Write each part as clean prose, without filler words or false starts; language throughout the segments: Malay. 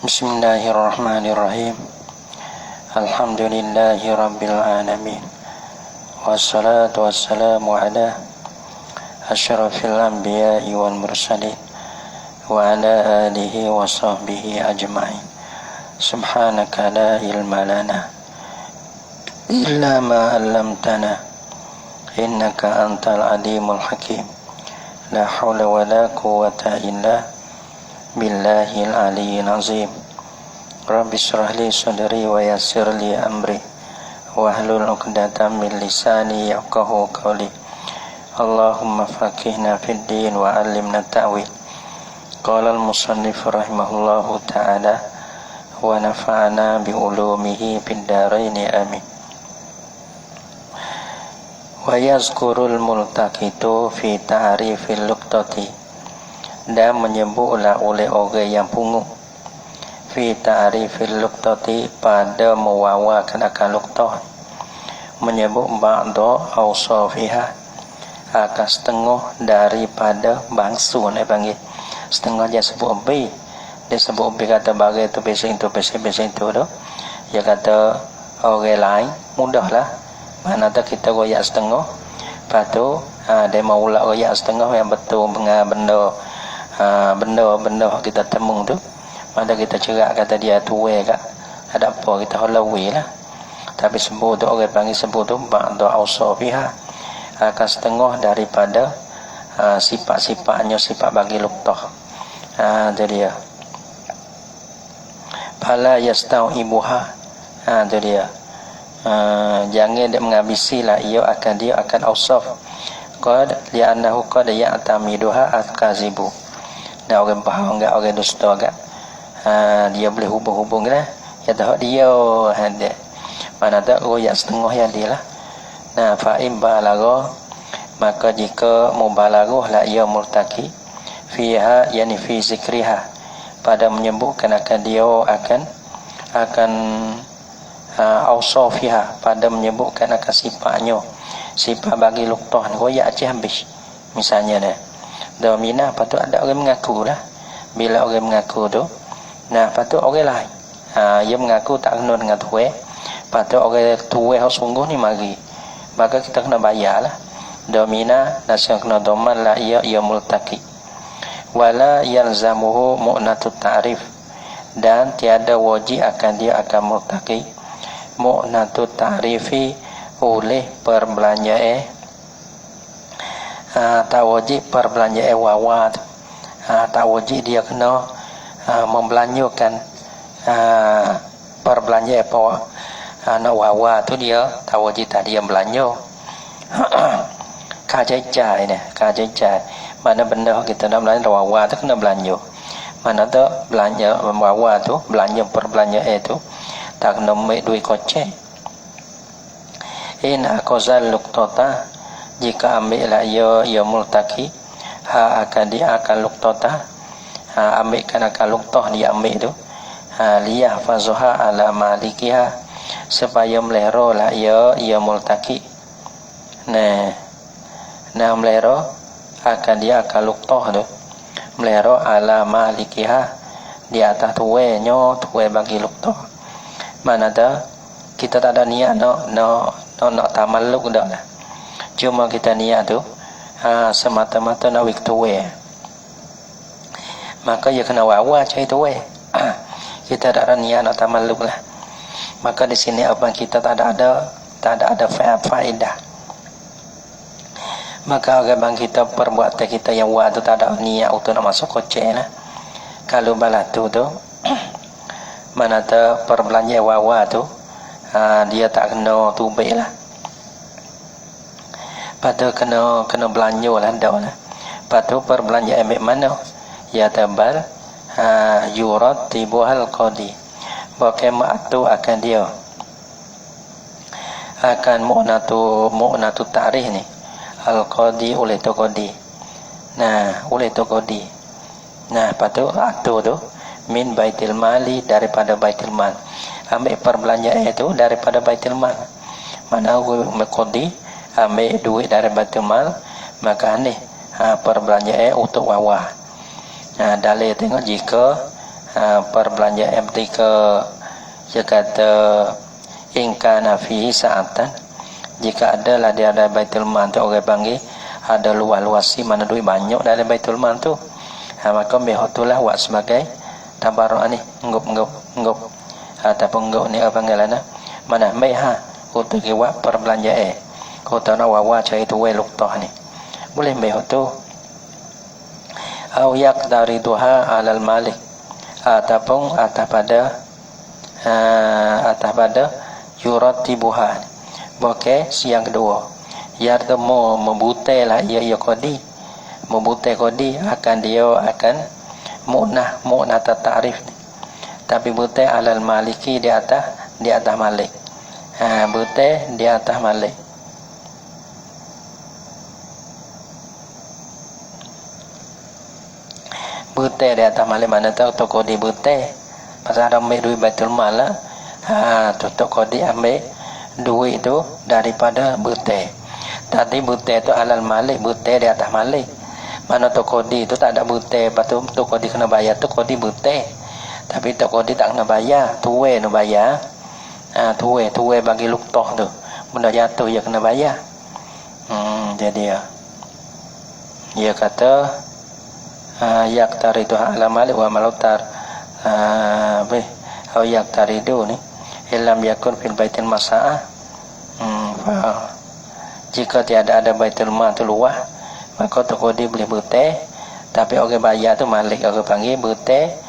Bismillahirrahmanirrahim. Alhamdulillahi rabbil alamin. Wassalatu wassalamu ala asyrafil anbiya'i wal mursalin wa ala alihi wa sahbihi ajma'in. Subhanaka la ilma lana illa ma 'allamtana innaka antal alimul hakim. La haula wa la quwwata illa billahil aliyyil azim. Rabbi shrah li sadri wa yassir li amri wahlul 'uqdatam min lisani yafqahu qawli. Allahumma faqihna fid din wa 'allimna ta'wil. Qala al-musannif rahimahullahu ta'ala wa nafa'ana bi ulumihi fid dharain amin. Wa yazkurul multaqitu fi ta'rifil luqtati, dan menyebutlah oleh orang yang pungut fi ta'rifil luqtati, pada mewawakan akan luqtah, menyebut ba'da awsafiha, akan setengah daripada bangsu. Nak panggil setengah dia sebut bi, dia sebut bi kata bagi tu besing tu besing tu tu, dia kata orang lain mudahlah, mana tak kita royak setengah, lepas tu dia mau ulang royak setengah yang betul benda kita temung tu, maka kita cerak kata dia tuai kak, ada apa kita halawi lah. Tapi sebut tu orang panggil sebut tu ba'da awsafiha, akan setengah daripada sifat-sifatnya, sifat bagi luqtah. Itu dia. Fala yastau'ibuha, itu dia. Jangan dia menghabisilah ia akan awsaf. Qad li'annahu qad ya'tamiduha al-kazibu. Dan orang faham enggak, orang dusta enggak, dia boleh hubung-hubung lah, ya tahu dia ada mana tak royak setengah yang dia lah. Nah, fa'im balagha, maka jika mubalaghah la ia murtaki fiha, yani fi zikriha, pada menyebutkan akan dia akan awsafiha, pada menyebutkan akan sifatnya, sifat bagi luqtah ni royak aja habis. Misalnya dah dominah, patut ada orang mengaku lah. Bila orang mengaku tu, nah patut orang lain dia mengaku tak kena dengan tuai, patut orang tuai yang sungguh ni mari, maka kita kena bayar lah. Domina nasihat kena doman lah ia multaki. Wala yalzamuhu mu'natut ta'rif, dan tiada wajib akan dia akan multaki mu'natut ta'rifi, oleh perbelanjaan tak wajib perbelanjaan wawa tu. Tak wajib dia kena membelanjakan perbelanjaan apa nak wawa tu, dia tak wajib tak dia belanja. Kajai ni, kajai mana benda kita nak belanja wawa tu kena belanja. Mana tu belanja wawa tu, belanja perbelanjaan tu tak kena ambil duit kocek. In akozal luqtata, jika ambillah ia multaki akan dia akan luqtata, ambilkan akan luqtah dia ambil tu, liyah fazuha ala malikiha, supaya melihara lah ia multaki. Nah melihara akan dia akan luqtah tu, melihara ala malikiha, di atas tuainya, tuai bagi luqtah. Mana dah kita tak ada niat nak tamalluk dah lah, cuma kita niat tu semata-mata nak wik tuai, maka dia kena wawa cai tuai. Kita tak ada niat nak tamalluk lah, maka di sini apa kita tak ada faedah. Maka orang bang kita perbuatan kita yang buat tu tak ada niat untuk nak masuk kocek lah. Kalau balatu tu mana tu perbelanjaan wawa tu, dia tak kena tubik lah, patut kena belanja lah dah lah. Patut perbelanjaan ambil mana ya tabal yurat tibuhal qadi, bagaimana tu akan dia akan mu'natu ta'rif ni al qadi oleh tu qadi. Nah oleh tu qadi, nah patut atu tu min baitil mali, daripada baitil mal, ambil perbelanjaan itu daripada baitil mal. Mana qadi ambil duit dari baitil mal, maka ni perbelanjaan untuk wawa. Dalil tengok jika perbelanjaan ke dia kata ingka nafihi sa'atan, jika adalah dia ada baitul mal tu orang panggil ada luas-luas si mana duit banyak dalam baitul mal tu, maka bihotulah buat sebagai tabarruk ni ngop ataupun ngop ni apa panggilana mana meha untuk buat perbelanjaan kota nak wawa cari tu we luktoh ni boleh bihotu au yaqdariduha alal malik ataupun atas pada yuratibuha. Okey, yang kedua ia temu membutai lah ia kodi membutai kodi akan dia akan munah ta'rif ni, tapi butai alal maliki di atas malik, butai di atas malik. Butai di atas malik mana tahu tu kodi butai pasal ada ambil duit baitul mal lah, tu kodi ambil duit tu daripada butai. Tadi butai tu alal malik, butai di atas malik. Mana tu kodi tu tak ada butai, lepas tu kodi kena bayar tu kodi butai. Tapi tu kodi tak kena bayar, tuwe nak bayar. Tuwe bagi luktoh tu. Benda jatuh dia kena bayar. Jadi dia kata yaqtaridu alal malik wa malutar atau yaqtaridu ni illam yakun fil baitil masa'ah. Jika tiada ada baitul mal tu luah, maka tu kodi boleh butai, tapi orang bayar tu malik orang panggil butai.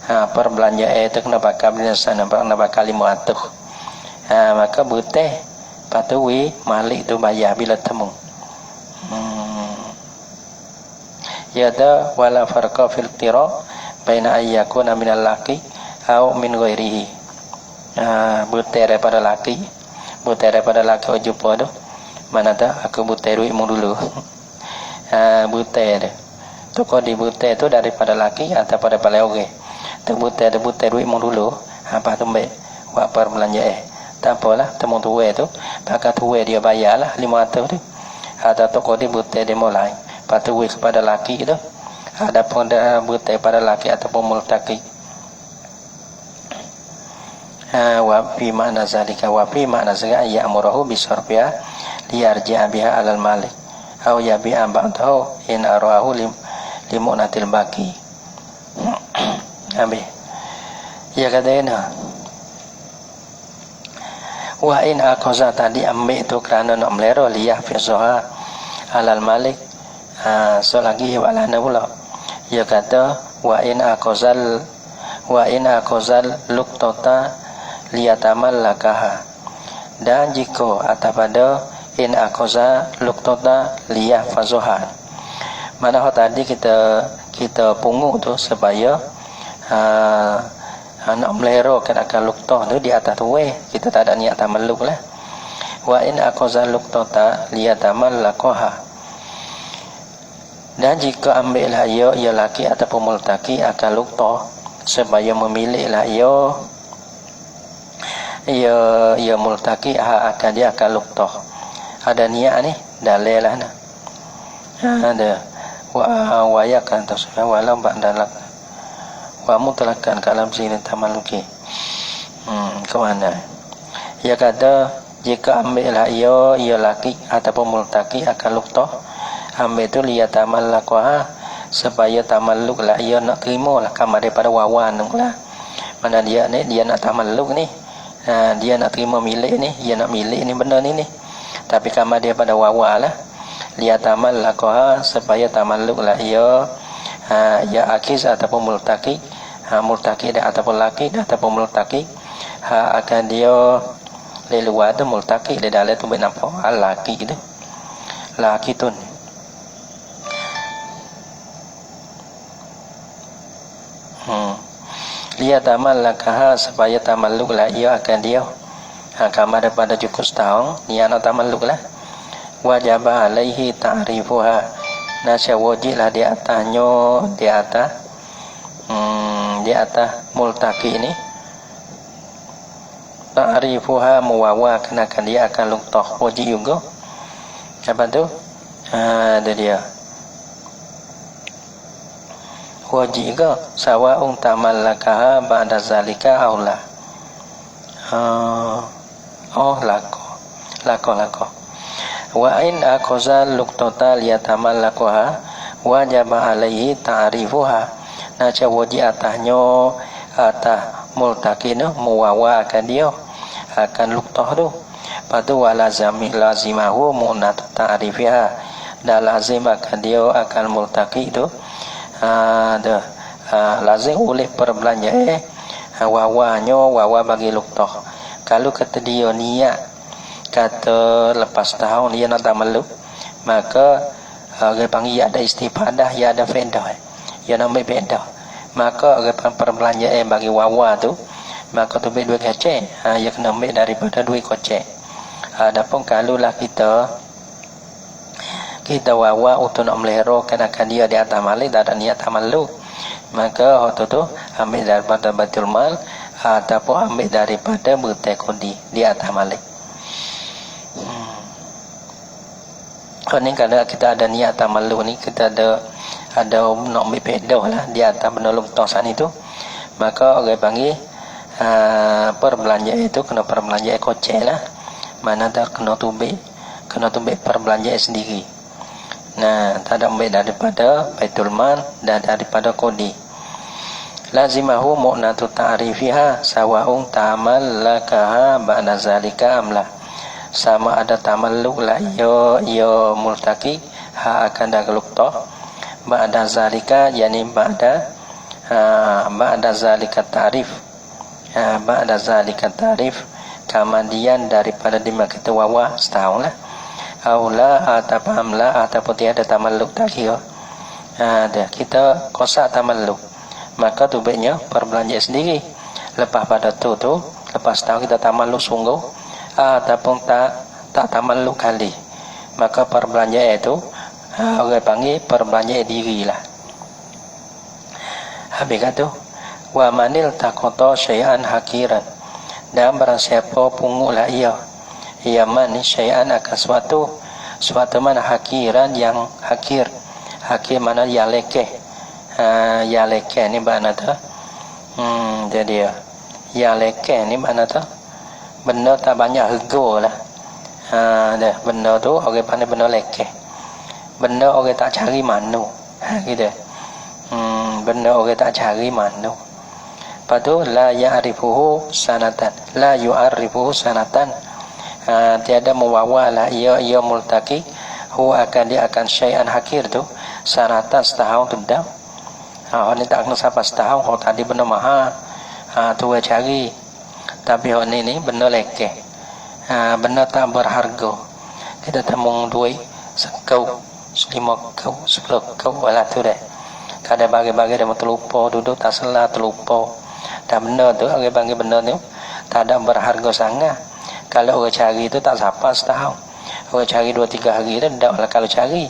Perbelanjaan itu kena bakal berdasarkan kena bakal 500. Maka butai patui malik tu bayar bila temu. Yada wala farqa fil tira baina ayyakuna minal laki au min ghairihi. Butai daripada laki, butai daripada laki jumpa tu mana tak aku butai duitmu dulu. Butai dia tu kau di butai tu daripada laki atau daripada orang tu butai duitmu dulu, apa tu baik buat perbelanjaan tak apalah temu tuwe tu pakai tuwe dia bayar lah 500 tu atau tu kau di butai dia mulai patuhi kepada laki tu ada pun butai pada laki ataupun multaqi. Wa fi ma'na zalika wa fi ma'na zalika ya'muruhu bisarfiha liyarji'a biha 'alal malik aw yabi'a ba'dahu in arahu limunatil baqi. Habis ya katanya wa in aqaza tadi ambil tu kerana nak melero liyah fi zoha 'alal malik. So lagi walana pula dia kata wa in aqazal luqtata liyatamal lakaha, dan jika atas pada in aqaza luqtata liyahfazuha, mana tadi kita pungut tu supaya nak melerakan akan luqtah tu di atas tu kita tak ada niat tamalluk lah. Wa in aqaza luqtata liyatamal lakaha, dan jika ambillah ia laki ataupun multaqi akan luqtah supaya memiliklah ia multaqi akan dia akan luqtah. Ada niat ni dalil lah nah. Ada wa yakan tasawuf walau ba'dalak wa mutlakan kalam sini tamaluki. Ke mana? Ia kata jika ambillah ia laki ataupun multaqi akan luqtah, ambil tu lihat tamalluk supaya tamalluk lah ia nak terima lah kamar daripada wawan lah. Mana dia ni dia nak tamalluk ni, dia nak terima milik ni, dia nak milik ni benda ni tapi kamar dia pada wawa lah. Lihat tamalluk supaya tamalluk lah ia akiz ataupun multaqi, multaqi dah ataupun laki dah ataupun multaqi akan dia leluar tu multaqi di dalam tu nampak laki tu laki tu ni. Lihat tamallakaha supaya tamalluk lah ia akan dia kamar daripada cukup setahun ni anak tamalluk lah. Wajib alaihi ta'rifuha, nasya wajib lah di atasnya di atas multaqi ni ta'rifuha muwawa kenakan dia akan luqtah wajib juga. Apa tu? Ada dia wajib ke sawa'un tamallakaha ba'da zalika aula. Lako. Wa in akhazal luqtata liyatamallakuha wajaba alaihi ta'rifuha. Nah wajib atasnya atah multakin muwawa akan dia akan luqtah tu. Patu lazimahu mu'nat ta'rifiha. Dan lazim akan dia akan multaki tu. Lazim oleh perbelanjaan wawa bagi luqtah. Kalau kata dia niat kata lepas tahun dia nak tamalluk, maka dia panggil ada istifadah, dia ada faedah, dia nak ambil faedah, maka dia perbelanjaan bagi wawa tu, maka tu duit kocek, dia kena ambil daripada duit kocek. Adapun kalau lah kita wawa untuk nak melihara akan dia di atas malik tak ada niat tamalluk, maka waktu tu ambil daripada Baitul Mal ataupun ambil daripada bertai kondi di atas malik. Ni kalau kita ada niat tamalluk ni, kita ada nak ambil pedah lah di atas penolong tosan itu, maka orang panggil perbelanjaan itu kena perbelanjaan kocek lah, mana tak kena tubik perbelanjaan sendiri. Nah, tak ada ambil daripada Baitul Mal dan daripada kodi. Lazimahu mu'natu ta'rifiha sawa'un tamallakaha ba'da zalika amla. Sama ada tamalluk lah ya multaki akan dah luqtah ba'da zalika, yani ba'da zalika ta'rif. Ba'da zalika ta'rif kemudian daripada lima kita wawa setahun lah. Aula ataupun amla ataupun tiada tamalluk tak kira. Kita kosak tamalluk, maka tu baiknya perbelanjaan sendiri. Lepas pada tu lepas tahun kita tamalluk sungguh ataupun tak tamalluk kali, maka perbelanjaan itu orang panggil perbelanjaan diri lah. Habis kata wa manil taqata syai'an hakiran, dan barang siapa pungutlah ia man syai'an akan suatu mana hakiran yang hakir mana yang lekeh. Yang lekeh ni makna tu jadi yang lekeh ni makna tu benda tak banyak harga lah. Benda tu orang pandai benda lekeh, benda orang tak cari manu, gitu. Benda orang tak cari manu. Lepas tu la ya'rifuhu sanatan, tiada membawa lah ia multaki dia akan syai'an hakir tu sanatan setahun tu dah. Ni tak kena sampai setahun. Kalau tadi benda mahal tu cari, tapi ni benda lekeh, benda tak berharga. Kita temung duit sekau 5 kau 10 kau lah tu dah. Kadang bagi-bagi dia terlupa, duduk tak salah terlupa. Dan benda tu orang panggil benda tu tak ada berharga sangat. Kalau orang cari tu tak sampai setahun. Orang cari 2-3 hari tu tak lah. Kalau cari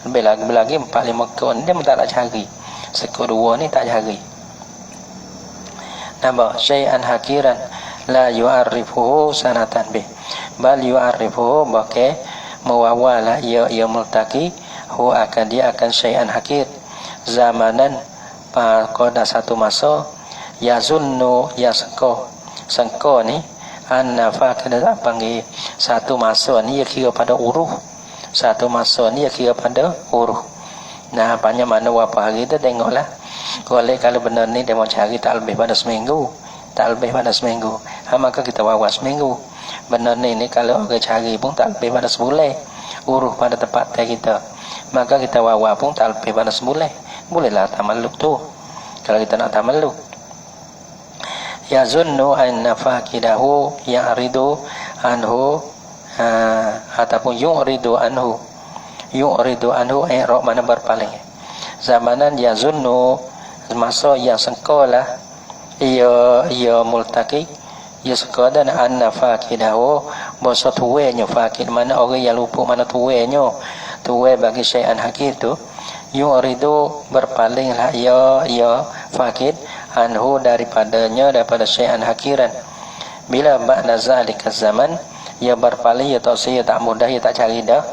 lebih lagi 4-5 kau ni dia tak nak cari. Sekor 2 ni tak cari. Nama syai'an hakiran la yu'arifuhu sanatan bih, bal yu'arifuhu bakai mewawala ia multaki akan dia akan syai'an hakir zamanan pada satu masa yazunnu sengko ni annafa kena panggil satu masa ni ia kira pada uruh, satu masa ni ia kira pada uruh. Nah banyak mana berapa hari tu tengoklah. Kalau benar ni dia mau cari tak lebih pada seminggu, maka kita wawa seminggu. Benar ni kalau orang cari pun tak lebih pada sebulan, uruh pada tempat kita, maka kita wawa pun tak lebih pada sebulan. Bolehlah tamalluk tu kalau kita nak tamalluk. Yazunnu anna faqidahu ya'ridu anhu ataupun yu'ridu anhu mana berpaling. Zamanan yazunnu masa yang sengkolah ia multaki ia sekadar anna faqidahu bahasa tuwenyo faqid mana orang yang lupa mana tuwenyo tuwe bagi syai'an hakir tu yu'ridu berpalinglah ia faqid anhu daripada syai'an hakiran. Bila ba'da zalika zaman ia berpaling, ia tak mudah, ia tak cari dah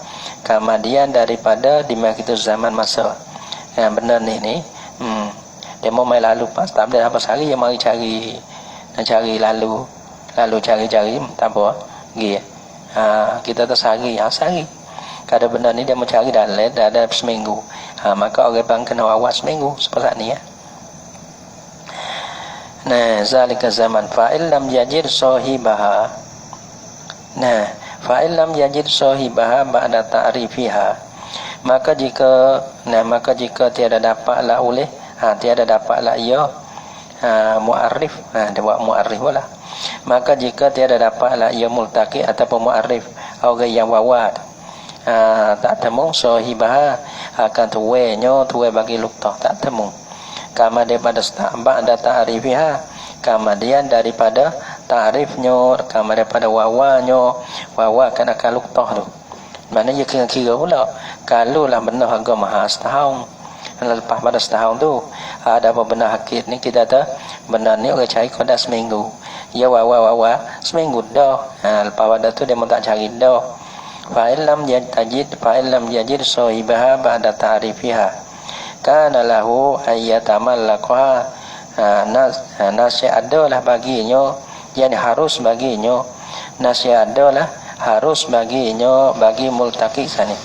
kemudian daripada di mana itu zaman masa. Benar ni dia mau main lalu pas tak ada apa sehari dia mari cari nak cari lalu cari tak apa pergi kita tersari sehari kada benda ni dia mencari dah ada seminggu maka orang bang kena awak seminggu seperti ni ya. Nah, zalika zaman fa'il lam yajid sahibaha. Nah, fa'il lam yajid sahibaha ba'da ta'rifiha. Maka jika tiada dapatlah oleh tiada dapatlah ia mu'arrif, dia buat mu'arrif pula. Maka jika tiada dapatlah ia multaqi ataupun mu'arrif orang yang wawat tak temu sahibaha akan tuwe bagi luktah tak temu. Kama daripada ba'da ta'rifiha, kemudian daripada ta'rifnya, kama daripada wawa kan akan luktah tu. Maknanya kira-kira pula kalau lah benar harga mahal setahun, lepas pada setahun tu ada apa benar hakik ni kita tak benar ni orang cari kau dah seminggu ya wawa seminggu dah lepas pada tu dia mau tak cari dah. Fa'il lam yajid sahibaha ba'da ta'rifiha kana lahu ayyatamallaqaha nasihat adalah baginya, yang harus baginya, nasihat adalah harus baginya bagi multaqi sani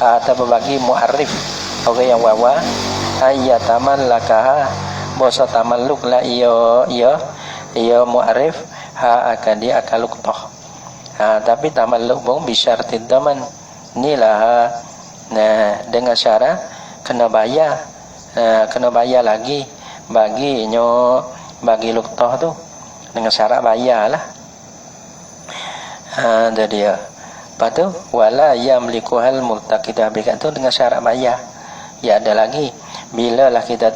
atau bagi mu'arrif orang yang wawa ayyatamallaqaha bosa tamalluk lah ia mu'arrif akan dia akan luktah tapi tamalluk pun bisyartid daman nilah dengan syarat kena bayar lagi bagi luktah tu dengan syarat bayar lah. Dia lepas tu wala yamlikuhal multaqi habis tu dengan syarat bayar. Ya ada lagi bila lah kita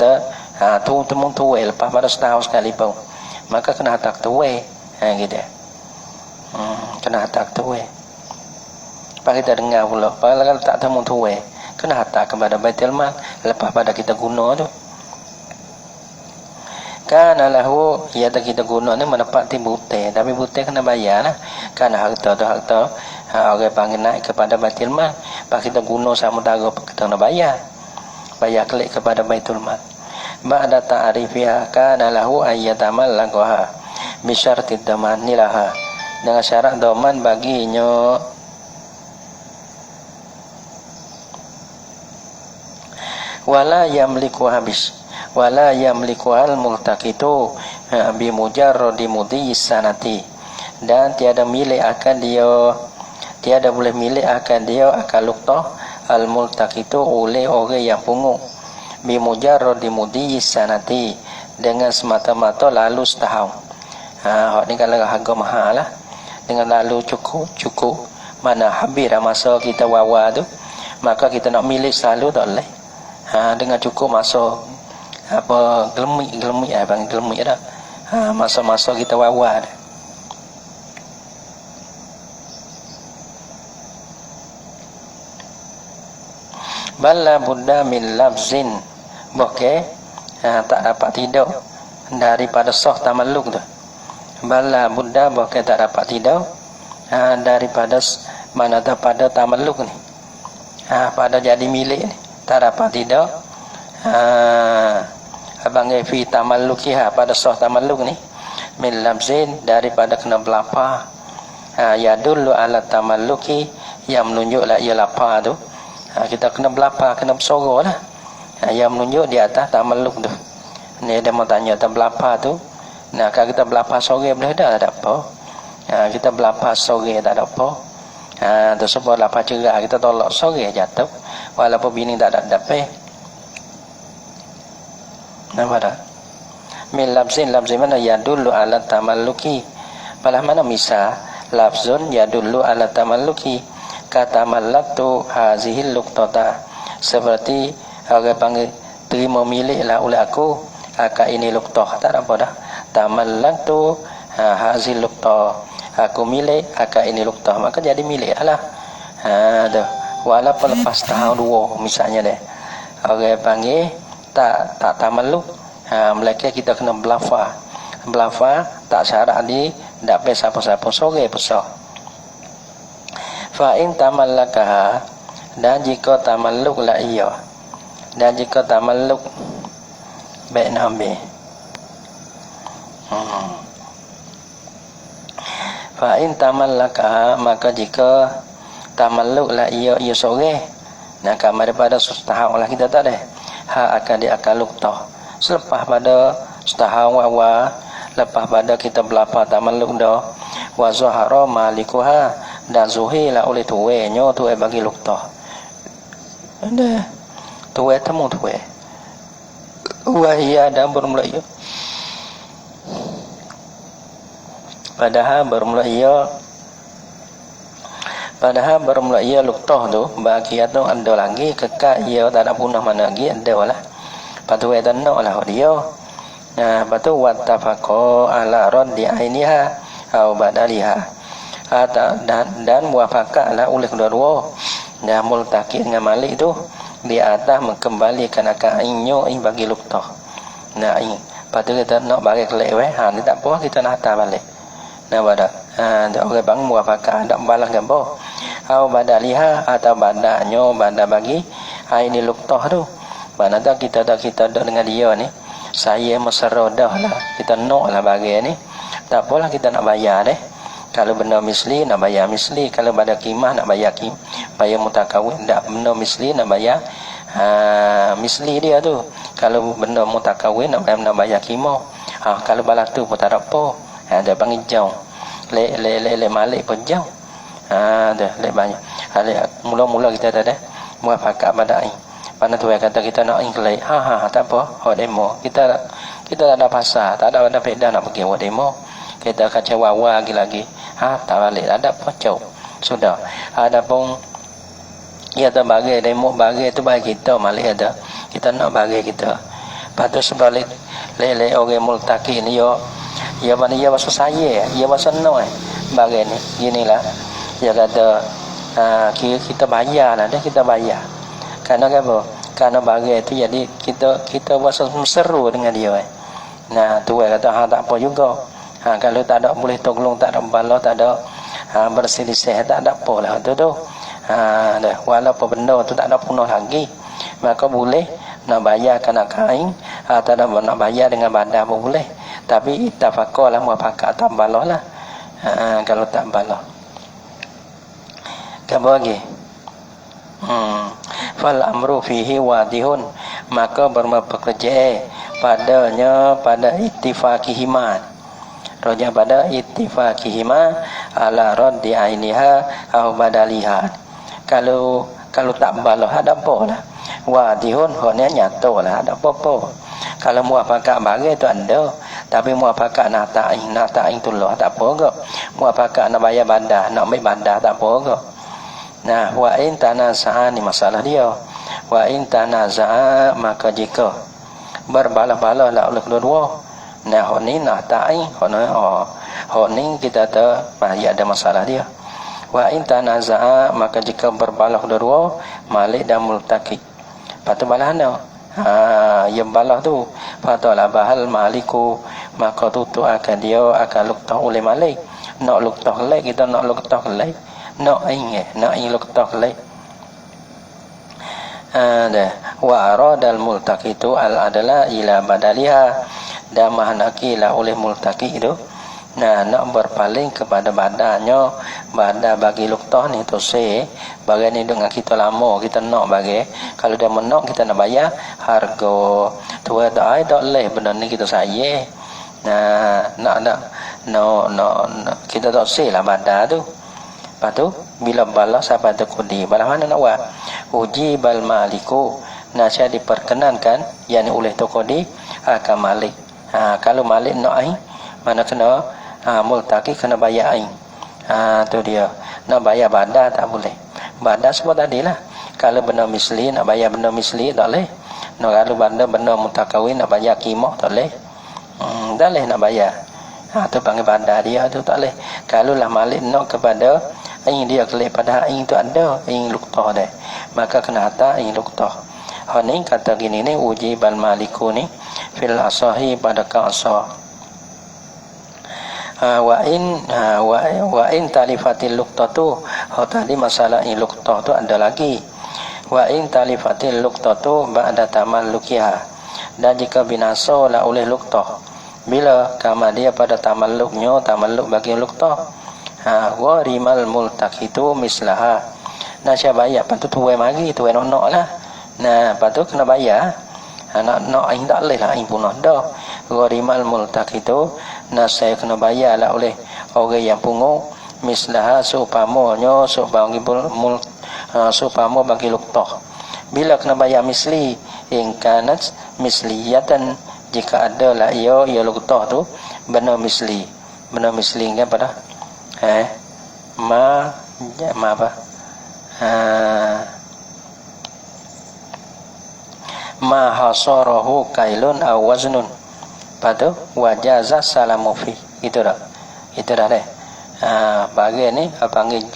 temu tuai lepas pada setahun sekali pun maka kena hatak tuai gitu kena hatak tuai. Lepas kita dengar pula kalau tak temu tuai kena hatak kepada Baitul Mal lepas pada kita guna tu. Kana lahu kita guna ni menepati butai, tapi butai kena bayar lah. Kana harta orang panggil naik kepada Baitul Mal, lepas kita guna samudara kita kena bayar klik kepada Baitul Mal. Ba'da ta'rifiha kana lahu ayyatamallaqaha bi syartid daman nilaha, dengan syarat doman baginya. Wala yamliku al multaqitu bi mujarradi mudhi sanati, dan tiada boleh milik akan dia akan luktah al multaqitu oleh orang yang pungut bi mujarradi mudhi sanati, dengan semata-mata lalu setahun. Hak ni kalau harga mahal lah, dengan lalu cukup mana habis dah masa kita wawa tu, maka kita nak milik selalu tak boleh. Dengan cukup masa gelemik dah masa-masa kita wawa dah. Balla buddha min lafzin tak dapat tidak daripada sah tamalluk tu. Balla buddha tak dapat tidak daripada mana pada tamalluk ni pada jadi milik ni tak dapat tidak abang fi tamallukiha pada sah tamalluk ni min lafzin daripada kena belapa ya dulu ala tamalluki yang menunjuklah ia lapa tu. Kita kena belapa, kena bersorok lah yang menunjuk di atas tamalluk tu. Ni dia mau tanya tentang belapa tu. Kalau kita belapa sore boleh tak ada apa. Kita belapa sore tak ada apa. Tersebut lapar cerah kita tolak sore jatuh walaupun bini tak ada dapat. Nampak tak? Min lafzin mana ya dulu ala tamalluki. Palah mana misal lafzun ya dulu ala tamalluki, kata mallaktu hazihil luqtata, seperti orang panggil terima miliklah oleh aku akak ini luqtah. Tak apa dah. Tamallaktu hazihil luqtah, aku milik akak ini luqtah, maka jadi milik lah. Tu walaupun lepas tahun 2 misalnya deh orang panggil tak tamalluk, mereka kita kena belafa tak syarat di tak pe siapa-siapa sore besar. Fa in tamallakaha, dan jika tamalluk la iya, dan jika tamalluk baik nak ambil. Fa in tamallaka, maka jika tamalluklah ia seorang, nah kamar daripada setahun lah kita tak ada, akan dia akan luktah selepas pada setahun awal, lepas pada kita berlapar tamalluk dah, wa zahara malikuha, dan zuhirlah oleh tuenyo, tuwe bagi luktah ada tuwe temu tuwe wahia, dan bermula ia, padahal bermula ia luktah tu bagi tu ada lagi kekal ia tak ada punah mana lagi ada lah patu ai tanok lah dia. Nah patu wattafaqo ala raddi ainiha au badaliha, dan muafakatlah oleh kedua-dua dan multaqi dengan malik tu di atas mengembalikan akan ainyo bagi luktah. Nah patu kita nak bagi kelek ni tak apa, kita nak hantar balik. Nah pada dia orang bang muafakat ada balas gambar au badaliha, atau badaknya badak bagi aini luktah tu. Mana tak kita dak dengan dia ni, saya mesra dah lah, kita nak lah bagi ni, tak apalah kita nak bayar deh. Kalau benda misli nak bayar misli, kalau pada kimah nak bayar bayar mutakawin, tak benda misli nak bayar misli dia tu. Kalau benda mutakawin nak bayar kimah. Kalau balas tu pun tak ada apa, dia panggil jauh. Le malik pun jauh. Dah le banyak. Mula-mula kita tak ada muafakat pada ai. Mana tu yang kata kita nak ingklai, tak apa, demo. Kita tak ada pasal, tak ada faedah nak pergi demo. Kita akan cewa lagi. Tak balik, ada apa jauh. Sudah. Ada pun ia tak bagi demo, bagi tu bagi kita malik ada. Kita nak bagi kita. Patut sebalik le orang multaqi ni ia mana ia bahasa saya, ia bahasa noi bagi ni. Ginilah. Dia kata kita bayar lah, kita bayar. Karena apa? Karena bagi itu jadi kita bahasa seru dengan dia. Nah, tu kata tak apa juga. Kalau tak ada boleh tolong, tak ada bala, tak ada berselisih, tak ada apa lah tu. Walaupun benda tu tak ada punah lagi, maka boleh nak bayar kena kain, atau nak bayar dengan badan pun boleh. Tapi ittafaqah lah, muafakat tak bala lah. Kalau tak bala. Apa lagi? Fal amru fihi wadihun, maka berpekerja padanya pada ittifaqihima, roja pada ittifaqihima ala raddi ainiha au badaliha. Kalau tak balah ada apa lah, wadihun hanya nyata lah, ada apa-apa. Kalau muafakat bagi tu ada, tapi muafakat nak ta'in tu lah tak apa ke. Muafakat nak bayar bandar, nak ambil bandar tak apa ke. Nah, wa in tanaza'a ni masalah dia. Wa in tanaza'a, maka jika berbalah-balah lah oleh kedua-dua. Nah, hok ni nak ta'in, hok ni kita ya ada masalah dia. Wa in tanaza'a, maka jika berbalah kedua-dua, malik dan multaqi. Patut balah ana. Yang balah tu patutlah bahal maliku, maka tu akan dia akan luktah oleh malik. Nak luktah lek, kita nak luktah lek. Nak luktah lek. Wa aradal multaqitu al adala ila badaliha, dan mahnaki lah oleh multaqi itu nak berpaling kepada badannya, badan bagi luktah ni tu bagi ni dengan kita lama kita nak bagi, kalau dia menok kita nak bayar harga tu ada tak leh benda ni kita saya. Kita tak lah badan tu. Lepas tu bila balas sampai tu kudi balas mana nak buat uji bal maliku, saya diperkenankan yang oleh tokodi akan malik. Kalau malik nak ain mana kena multaqi kena bayar ain. Tu dia nak bayar badan tak boleh. Badan sebab tadi lah, kalau benda misli nak bayar benda misli tak boleh. Kalau benda mutakawin nak bayar kimah tak boleh. Tak boleh nak bayar. Tu panggil badan dia tu tak boleh. Kalau lah malik nak kepada ain dia kelip pada ain tu ada ain luktah dah, maka kena hantar ain luktah. Ni kata gini ni uji bal maliku ni fil asahi pada kasah. Wa in talifatil luqtatu, tadi masalah in luqtah tu ada lagi. Wa in talifatil luqtatu ba'da tamallukiha, dan jika binasa lah oleh luqtah bila kama dia pada tamalluknya tamalluk bagi luqtah gharimal multaqitu mislaha. Nah siapa bayar patut tuai mari tuai nak lah. Nah patut kena bayar. Nak aing tak leh lah aing punah dah. Gharimal multaqitu nah saya kena bayar lah oleh orang yang pungut mislaha supamanya supama bagi luqtah. Bila kena bayar misli ingkanat misliyatan jika ada lah ia luqtah tu benar misli kan pada ma apa ma hasarahu kailun aw waznun patu wajaza salamu fi itu dah deh. Bagi ni panggil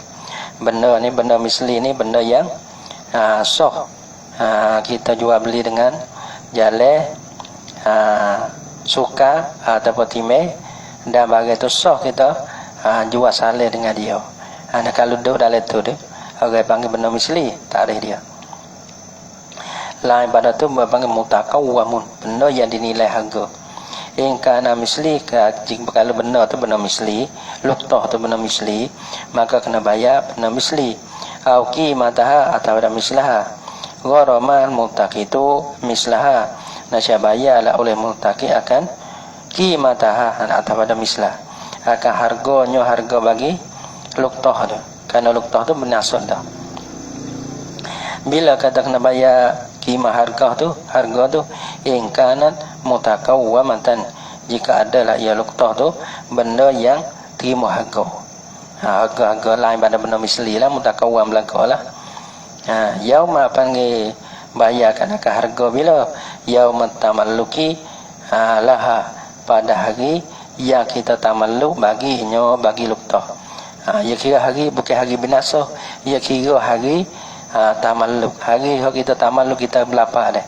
benda ni benda misli ni benda yang sah kita jual beli dengan jalan suka ataupun timeh dan bagi tu sah kita jual saleh dengan dia. Kalau duduk dalam tu dia orang panggil benda misli tak ada dia. Lain pada tu panggil mutakawwamun benda yang dinilai harga. Ingkana misli kalau benda tu benda misli luqtah tu benda misli maka kena bayar benda misli au qimataha atau ada mislaha gharamal multaqitu mislaha nasya bayar lah oleh multaqi akan qimataha atau ada mislah akan harganya harga bagi luqtah tu kerana luqtah tu bernasab dah. Bila kata kena bayar qimah harga tu ingkanat mutakawwamatan jika adalah ia luqtah tu benda yang terima harga. Harga lain pada benda misli lah mutakawwam belaka lah. Yauma panggil bayarkan akan harga bila yauma tamalluki laha pada hari yang kita tamalluk baginya bagi luqtah. Ya kira hari bukan hari binasa, ya kira hari tamalluk. Hari kita tamalluk kita berapa dah.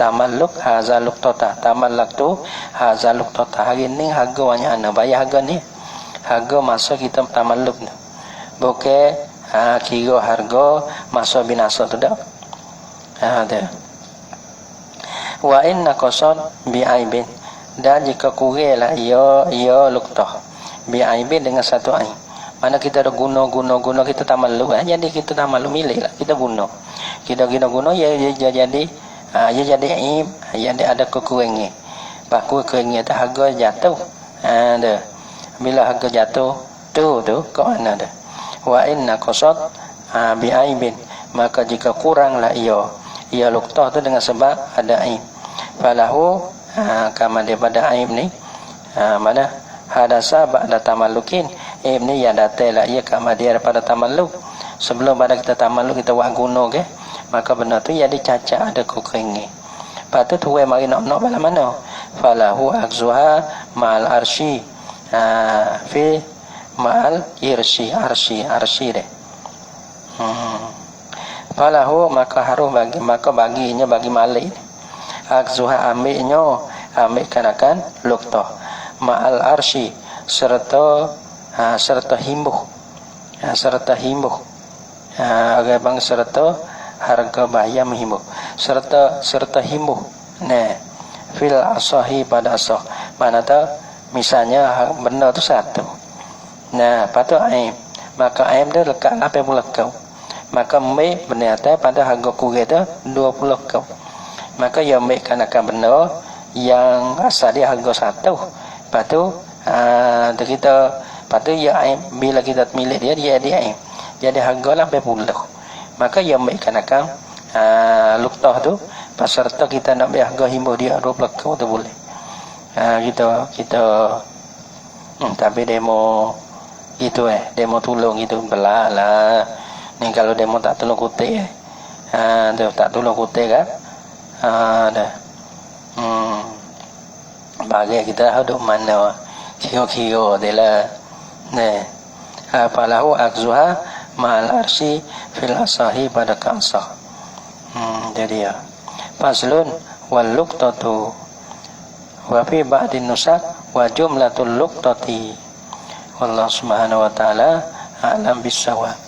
Tamalluk hazal luqtah. Tamalluk tu hazal luqtah. Hari ni harga banyak ana bayar harga ni. Harga masa kita tamalluk ni. Bukan kira harga masa binasa tu dah. Ada. Wa inna qasad bi aibin dan jika kuranglah ia luqtah bi aibin dengan satu aib. Mana kita ada guna kita tamalluk jadi kita tamalluk milik lah kita guna ya jadi aib jadi ada kekurangan paku kekurangan tu harga jatuh ada bila harga jatuh tu kau mana ada wa inna qasad bi aibin maka jika kuranglah ia luqtah tu dengan sebab ada aib falahu kama daripada aib ni mana hadasa ba'da tamallukin aib ni yang datanglah ia kama dia daripada tamalluk sebelum pada kita tamalluk kita buat guna ke maka benda tu jadi cacat ada kekurangan patut tuai mari nak bala mana falahu akzuha ma'al arsy fi ma'al arsy deh falahu maka harus baginya bagi malik akzuha ambilkan akan luqtah ma'al arsy serta himbuh agar bang serta harga bayar menghimbuh serta himbuh fil asahi pada asah mana tu misalnya benda tu satu patut aib maka aib dia lekat 80 kau maka ambil benda atas pada harga kurang tu 20 kau maka ia ambilkan akan benda yang asal dia harga satu patut kita patut ia aib bila kita milik dia aib jadi harga 80 maka ia ambilkan akan luqtah tu pasarta kita nak bayar harga himbuh dia 20 kau tu boleh kita tapi demo gitu demo tolong gitu belah lah ni kalau demo tak tolong kutik tak tolong kutik kan dah bagi kita hidup mana kira-kira dia lah falahu akzuha ma'al arsy fil asahi pada kasah jadi ya faslun wal luqtatu wa fi ba'din nusak wa jumlatul luqtati wallahu subhanahu wa ta'ala a'lam bis-shawab.